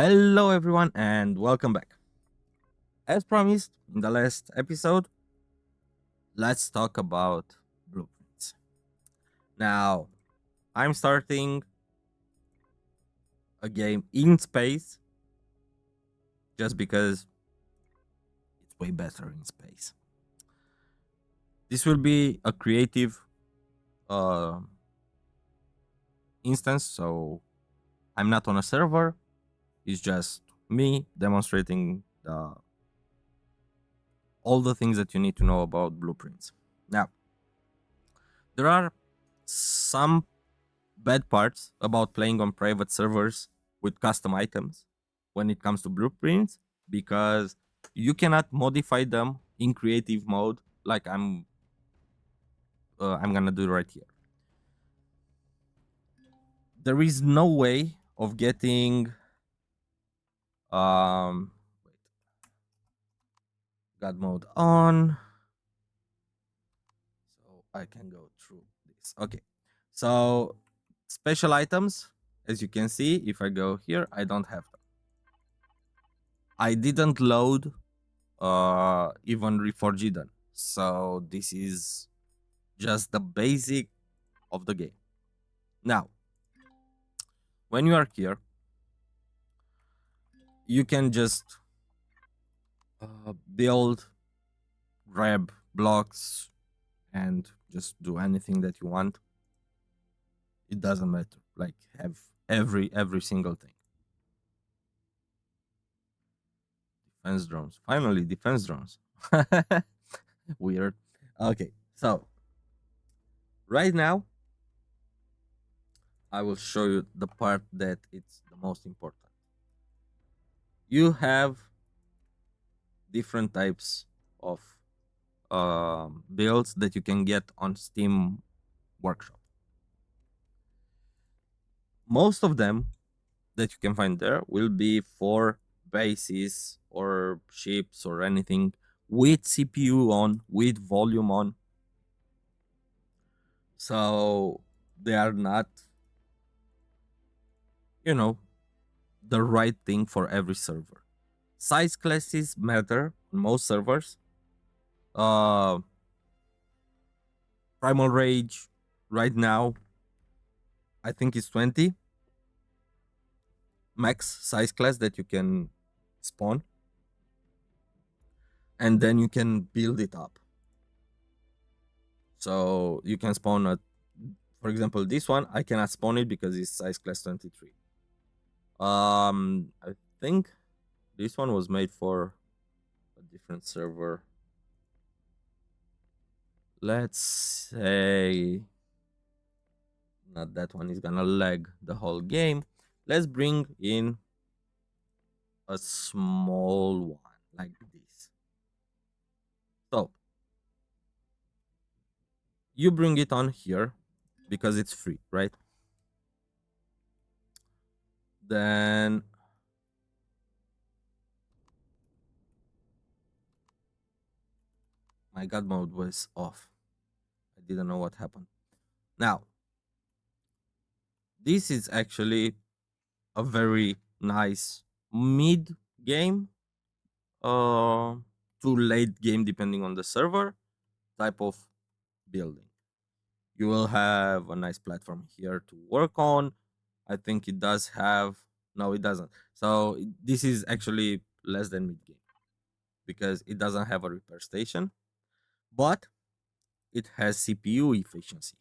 Hello, everyone, and welcome back. As promised in the last episode, let's talk about blueprints. Now, I'm starting a game in space just because it's way better in space. This will be a creative uh, instance, so I'm not on a server. It's just me demonstrating all the things that you need to know about blueprints. Now, there are some bad parts about playing on private servers with custom items when it comes to blueprints because you cannot modify them in creative mode like I'm gonna do right here. There is no way of getting wait, god mode on so I can go through this. Okay, so special items, as you can see, if I go here, I don't have them. I didn't load even reforged. So this is just the basic of the game. Now, when you are here, you can just build, grab blocks, and just do anything that you want. It doesn't matter. Like have every single thing. Defense drones. Finally, defense drones. Weird. Okay, so right now I will show you the part that it's the most important. You have different types of builds that you can get on Steam Workshop. Most of them that you can find there will be for bases or ships or anything with CPU on, with volume on. So they are not, you know, the right thing for every server. Size classes matter on most servers. Uh, Primal Rage right now, I think it's 20 max size class that you can spawn, and then you can build it up. So you can spawn a, for example, this one I cannot spawn it because it's size class 23. I think this one was made for a different server. Let's say not that one is gonna lag the whole game. Let's bring in a small one like this. So you bring it on here because it's free, right? Then my god mode was off. I didn't know what happened. Now, this is actually a very nice mid game to late game depending on the server type of building. You will have a nice platform here to work on. I think it does have, no it doesn't. So this is actually less than mid game because it doesn't have a repair station, but it has CPU efficiency.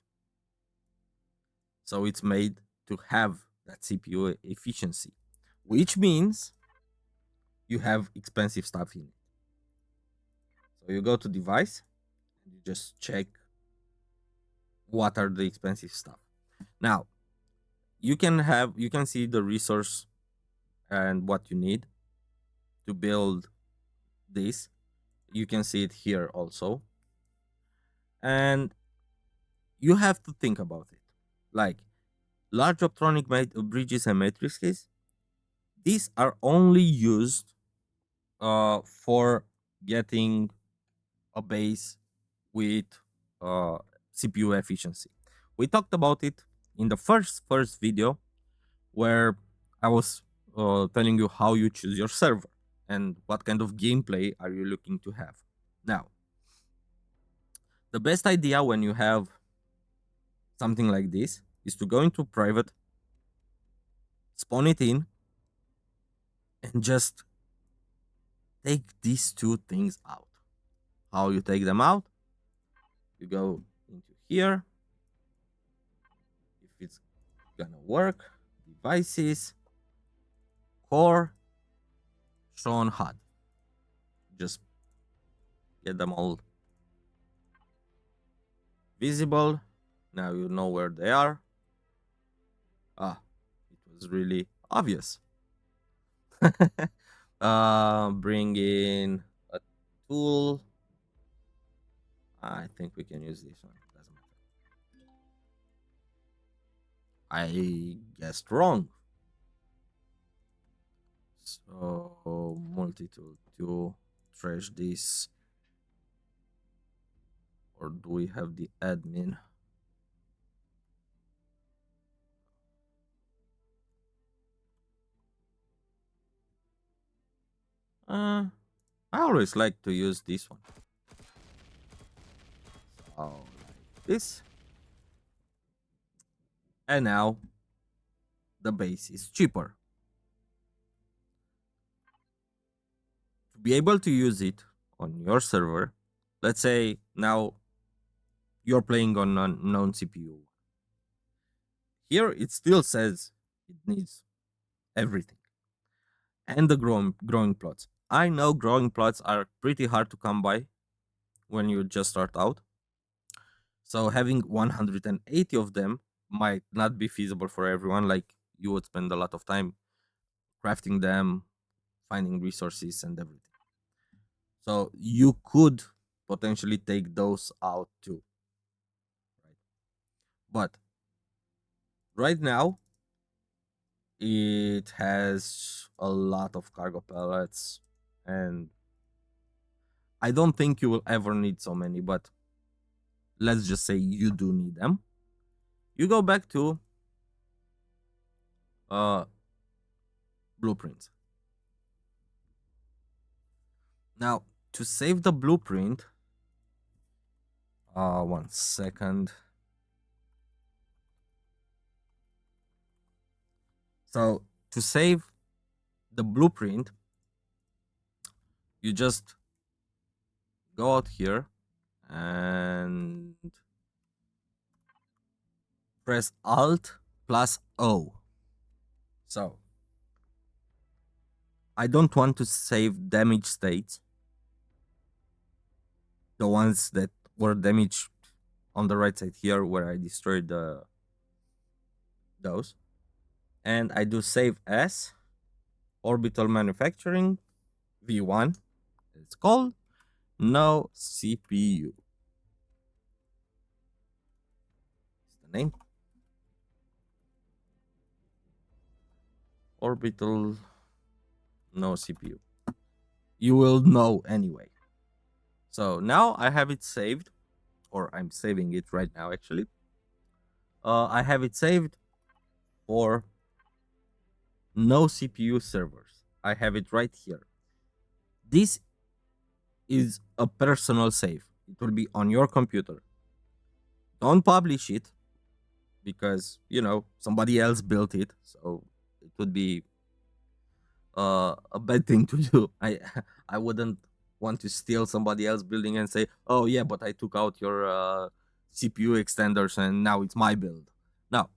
So it's made to have that CPU efficiency, which means you have expensive stuff in it. So you go to device and you just check what are the expensive stuff. Now, you can see the resource and what you need to build this. You can see it here also. And you have to think about it. Like large optronic bridges and matrices, these are only used for getting a base with CPU efficiency. We talked about it in the first video where I was telling you how you choose your server and what kind of gameplay are you looking to have. Now, the best idea when you have something like this is to go into private, spawn it in, and just take these two things out. How you take them out? You go into here. If it's gonna work, devices, core, show on HUD. Just get them all visible. Now you know where they are. Ah, it was really obvious. Bring in a tool. I think we can use this one. Doesn't matter. I guessed wrong. So multi-tool to trash this. Or do we have the admin? I always like to use this one. So like this. And now the base is cheaper. To be able to use it on your server, let's say now you're playing on a non CPU. Here it still says it needs everything. And the growing plots. I know growing plots are pretty hard to come by when you just start out. So having 180 of them might not be feasible for everyone. Like you would spend a lot of time crafting them, finding resources and everything. So you could potentially take those out too. Right? But right now it has a lot of cargo pellets, and I don't think you will ever need so many, but let's just say you do need them. You go back to uh blueprints. Now, to save the blueprint, one second. So to save the blueprint, you just go out here and press Alt plus O. So I don't want to save damage states, the ones that were damaged on the right side here where I destroyed those. And I do save as orbital manufacturing V1. It's called no CPU. It's the name. Orbital no CPU. You will know anyway. So now I have it saved, or I'm saving it right now actually. I have it saved for no CPU servers. I have it right here. This is a personal save. It will be on your computer. Don't publish it because somebody else built it, so it would be a bad thing to do. I wouldn't want to steal somebody else building and say, oh yeah, but I took out your CPU extenders and now it's my build. No,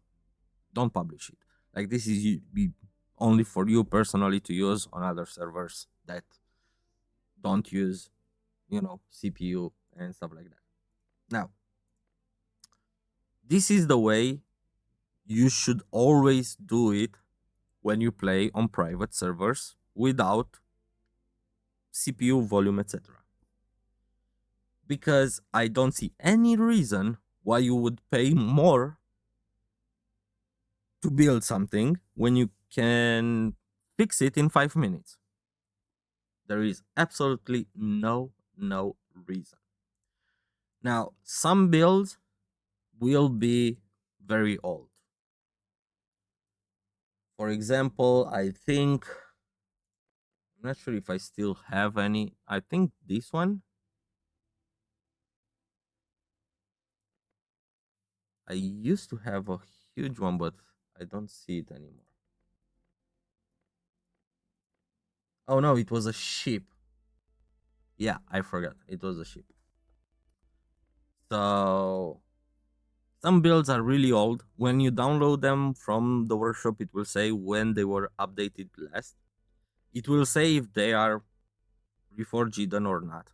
don't publish it. Like this is be only for you personally to use on other servers that don't use CPU and stuff like that. Now, this is the way you should always do it when you play on private servers without CPU volume, etc. Because I don't see any reason why you would pay more to build something when you can fix it in 5 minutes. There is absolutely no reason. Now, some builds will be very old. For example, I think I'm not sure if I still have any. I think this one. I used to have a huge one, but I don't see it anymore. Oh no, it was a ship. Yeah, I forgot. It was a ship. So some builds are really old. When you download them from the workshop, it will say when they were updated last. It will say if they are reforged or not.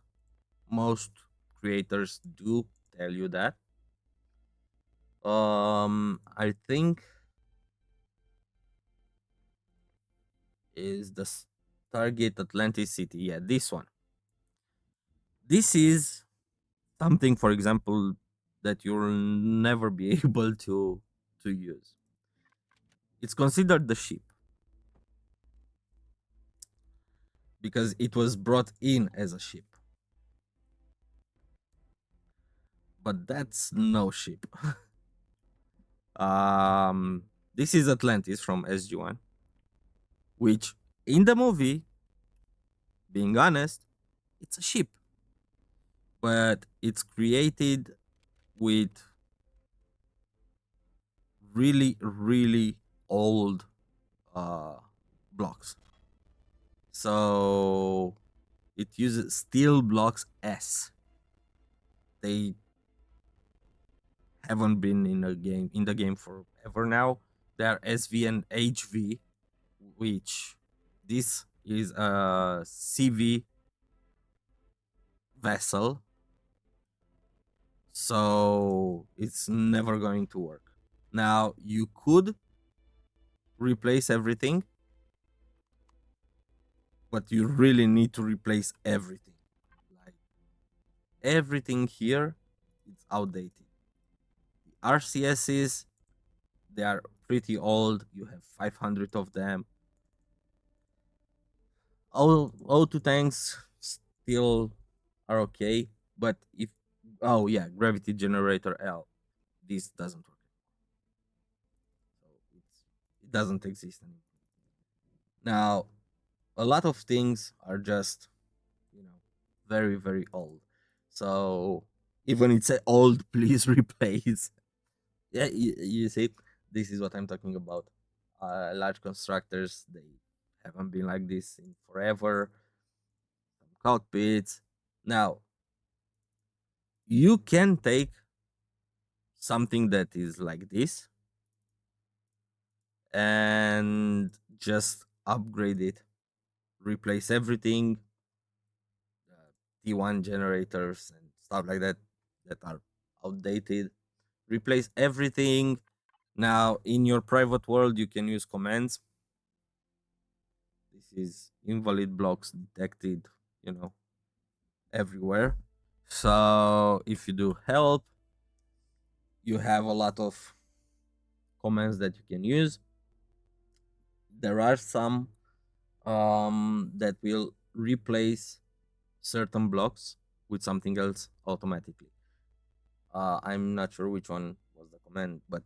Most creators do tell you that. I think is the Stargate Atlantis City. Yeah, this one. This is something, for example, that you'll never be able to use. It's considered the ship because it was brought in as a ship, but that's no ship. This is Atlantis from SG1, which in the movie, being honest, it's a ship, but it's created with really, really old uh, blocks. So it uses steel blocks S. They haven't been in the game forever now. They are SV and HV, which this is a CV vessel, so it's never going to work. Now you could replace everything, but you really need to replace everything. Like everything here, it's outdated. The RCSs, they are pretty old. You have 500 of them. All O2 tanks still are okay, but if oh yeah, gravity generator L, this doesn't work. So it doesn't exist anymore. Now, a lot of things are just, you know, very, very old. So even it's a old, please replace. Yeah, you see, this is what I'm talking about. Large constructors, they haven't been like this in forever. Some cockpits. Now, you can take something that is like this and just upgrade it, replace everything, T1 generators and stuff like that that are outdated, replace everything. Now, in your private world, you can use commands. This is invalid blocks detected, you know, everywhere. So if you do help, you have a lot of commands that you can use. There are some that will replace certain blocks with something else automatically. I'm not sure which one was the command, but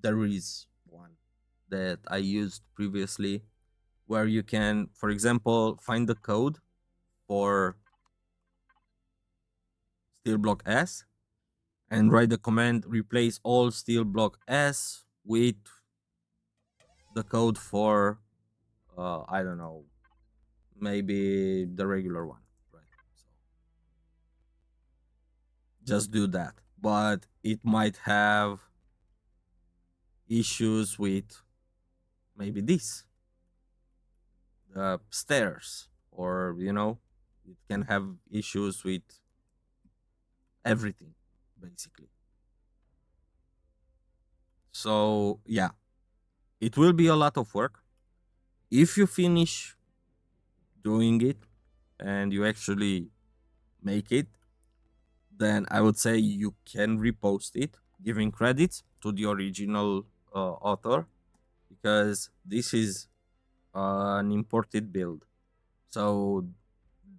there is one that I used previously where you can, for example, find the code for steel block S and write the command replace all steel block S with the code for I don't know, maybe the regular one, right? So just do that. But it might have issues with maybe this, the stairs, or you know, it can have issues with everything basically. So yeah, it will be a lot of work. If you finish doing it and you actually make it, then I would say you can repost it, giving credits to the original author, because this is an imported build. So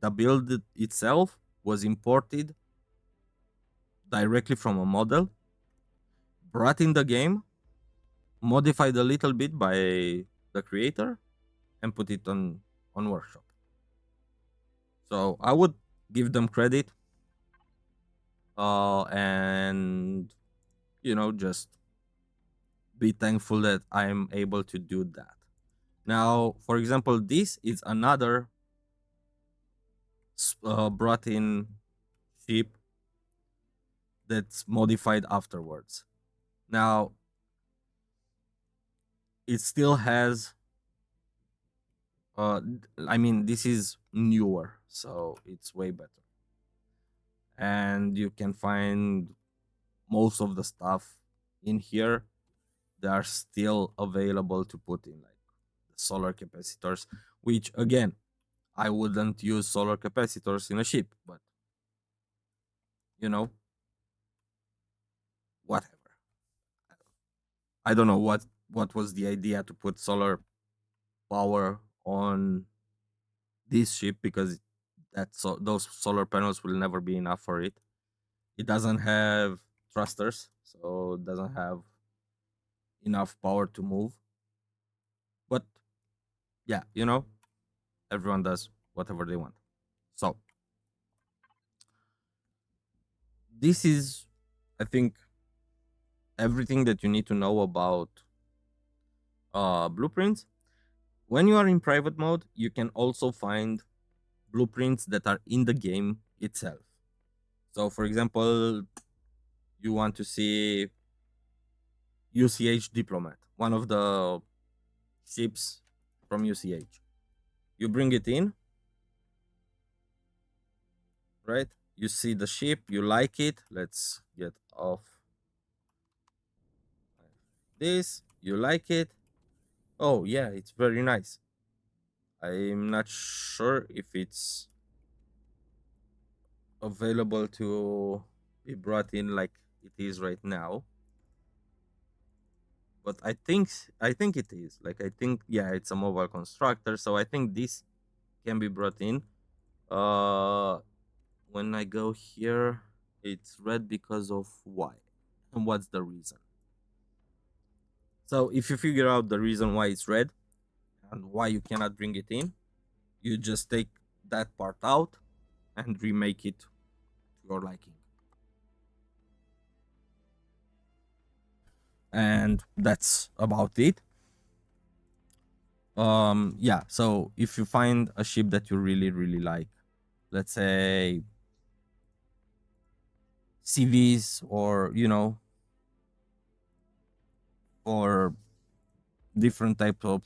the build itself was imported directly from a model, brought in the game, modified a little bit by the creator, and put it on workshop. So I would give them credit, and just be thankful that I'm able to do that. Now, for example, this is another brought in ship that's modified afterwards. Now, it still has I mean, this is newer, so it's way better. And you can find most of the stuff in here. They are still available to put in, like the solar capacitors, which again, I wouldn't use solar capacitors in a ship, but you know, whatever. I don't know what was the idea to put solar power on this ship, because those solar panels will never be enough for it. It doesn't have thrusters, so it doesn't have enough power to move. But yeah, everyone does whatever they want. So this is, I think, everything that you need to know about blueprints. When you are in private mode, you can also find blueprints that are in the game itself. So, for example, you want to see UCH Diplomat, one of the ships from UCH. You bring it in, right? You see the ship, you like it. Let's get off this. You like it. Oh, yeah, it's very nice. I'm not sure if it's available to be brought in like it is right now. But I think it is. Like, I think, yeah, it's a mobile constructor, so I think this can be brought in. Uh when I go here, it's red because of why? And what's the reason? So if you figure out the reason why it's red and why you cannot bring it in, you just take that part out and remake it to your liking. And that's about it. Yeah, so if you find a ship that you really really like, let's say CVs, or or different type of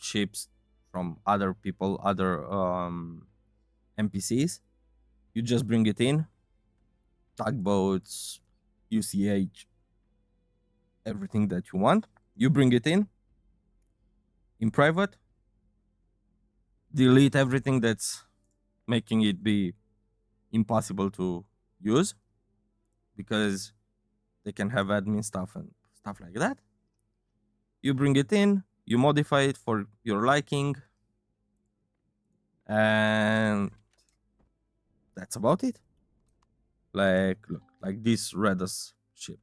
ships from other people, other NPCs, you just bring it in. Tugboats, UCH, everything that you want, you bring it in private. Delete everything that's making it be impossible to use, because they can have admin stuff and stuff like that. You bring it in, you modify it for your liking, and that's about it. Like, look, like this Redus ship.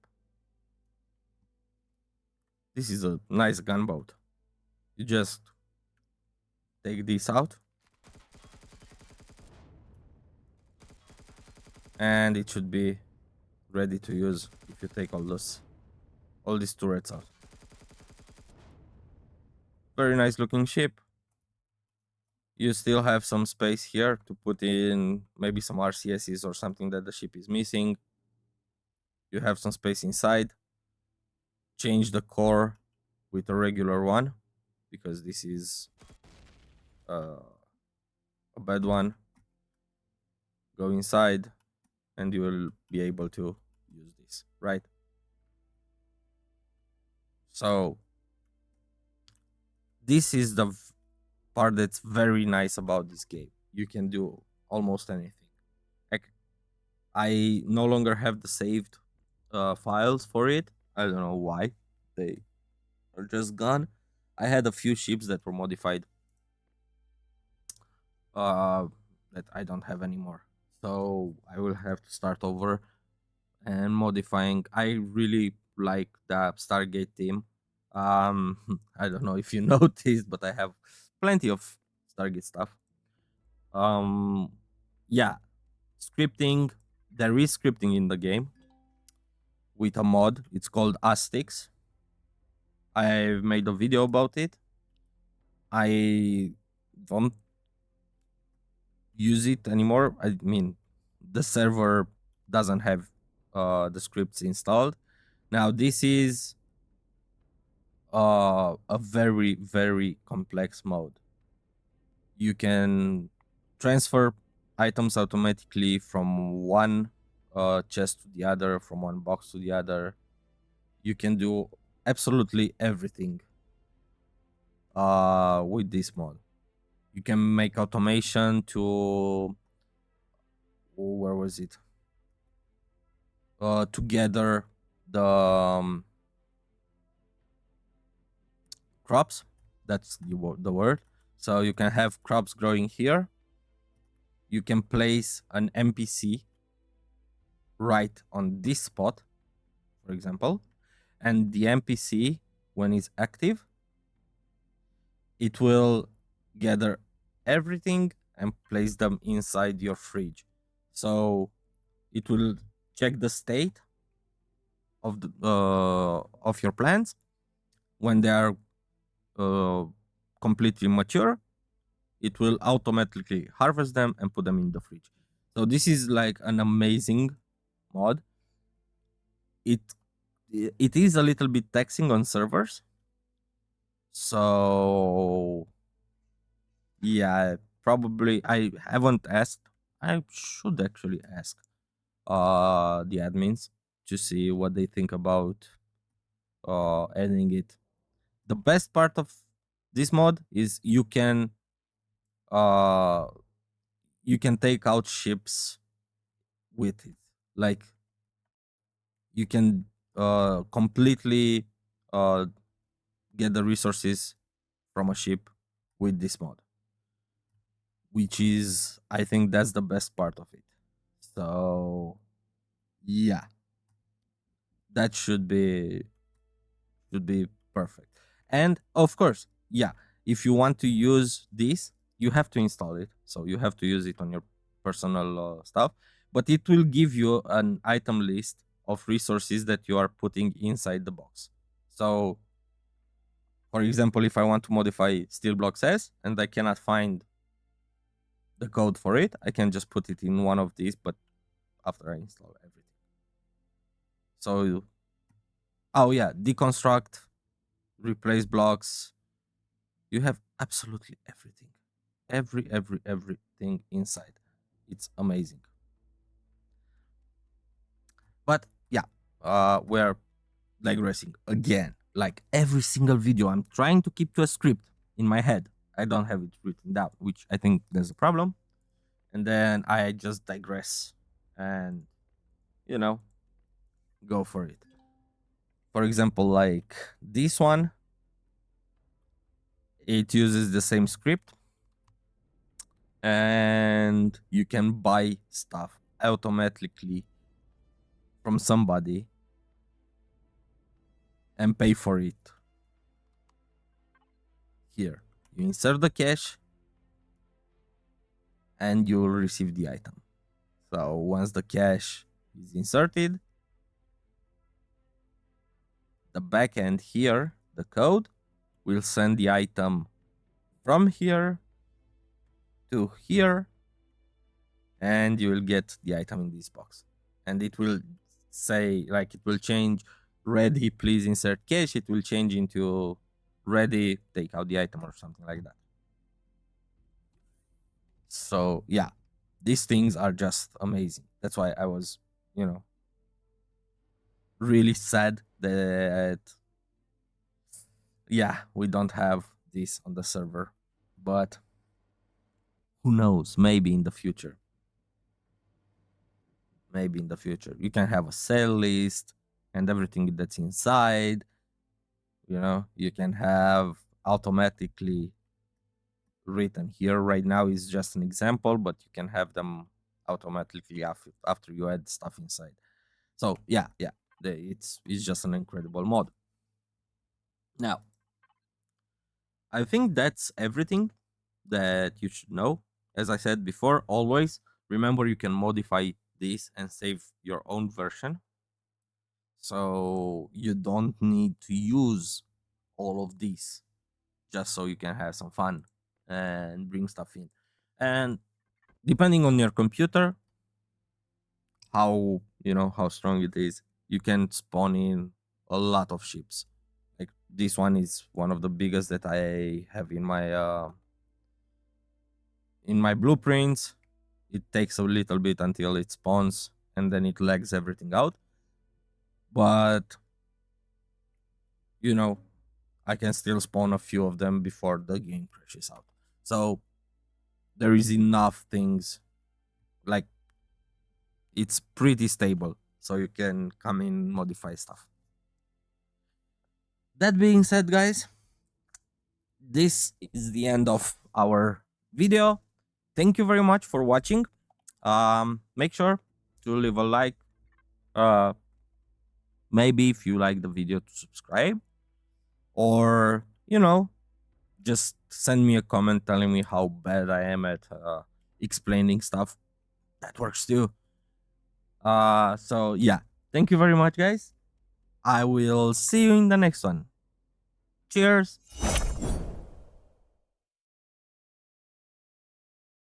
This is a nice gunboat. You just take this out, and it should be ready to use if you take all these turrets out. Very nice looking ship. You still have some space here to put in maybe some RCSs or something that the ship is missing. You have some space inside. Change the core with a regular one, because this is uh, a bad one. Go inside and you will be able to use this, right? So this is the part that's very nice about this game. You can do almost anything. Like, I no longer have the saved files for it. I don't know why. They are just gone. I had a few ships that were modified uh, that I don't have anymore. So I will have to start over and modifying. I really like the Stargate team. I don't know if you noticed, but I have plenty of Stargate stuff. Um, yeah, scripting. There is scripting in the game with a mod. It's called Aztecs. I've made a video about it. I don't use it anymore. I mean, the server doesn't have the scripts installed. Now, this is a very, very complex mode. You can transfer items automatically from one chest to the other, from one box to the other. You can do absolutely everything with this mod. You can make automation to, where was it? Together the crops. That's the word. So you can have crops growing here. You can place an NPC right on this spot, for example, and the NPC, when it's active, it will gather everything and place them inside your fridge. So it will check the state of the of your plants when they are completely mature. It will automatically harvest them and put them in the fridge. So this is like an amazing mod. It it is a little bit taxing on servers. So yeah, probably I haven't asked. I should actually ask the admins to see what they think about adding it. The best part of this mod is uh you can take out ships with it. Like you can completely uh get the resources from a ship with this mod, which is, I think that's the best part of it. So yeah, that should be perfect. And of course, yeah, if you want to use this, you have to install it. So you have to use it on your personal stuff, but it will give you an item list of resources that you are putting inside the box. So for example, if I want to modify steel block S and I cannot find the code for it, I can just put it in one of these, but after I install everything. So, oh yeah, deconstruct, replace blocks. You have absolutely everything. Everything inside. It's amazing. But yeah, we're digressing again. Like every single video, I'm trying to keep to a script in my head. I don't have it written down, which I think there's a problem. And then I just digress and, you know, go for it. For example, like this one, it uses the same script and you can buy stuff automatically from somebody and pay for it. Here, you insert the cash and you will receive the item. So once the cash is inserted, the backend here, the code, will send the item from here to here, and you will get the item in this box. And it will say, like, it will change ready, please insert cash. It will change into ready, take out the item or something like that. So yeah, these things are just amazing. That's why I was, really sad that yeah, we don't have this on the server. But who knows? Maybe in the future. Maybe in the future. You can have a sale list and everything that's inside. You can have automatically written here. Right now is just an example, but you can have them automatically after you add stuff inside. So yeah, it's just an incredible mod. Now, I think that's everything that you should know. As I said before, always remember you can modify this and save your own version. So you don't need to use all of these just so you can have some fun and bring stuff in. And depending on your computer, how how strong it is, you can spawn in a lot of ships. Like this one is one of the biggest that I have in my blueprints. It takes a little bit until it spawns and then it lags everything out. But you know, I can still spawn a few of them before the game crashes out. So there is enough things, like it's pretty stable. So you can come in, modify stuff. That being said, guys, this is the end of our video. Thank you very much for watching. Make sure to leave a like. Uh, Maybe if you like the video, to subscribe, or just send me a comment telling me how bad I am at explaining stuff. That works too. So yeah, thank you very much, guys. I will see you in the next one. Cheers.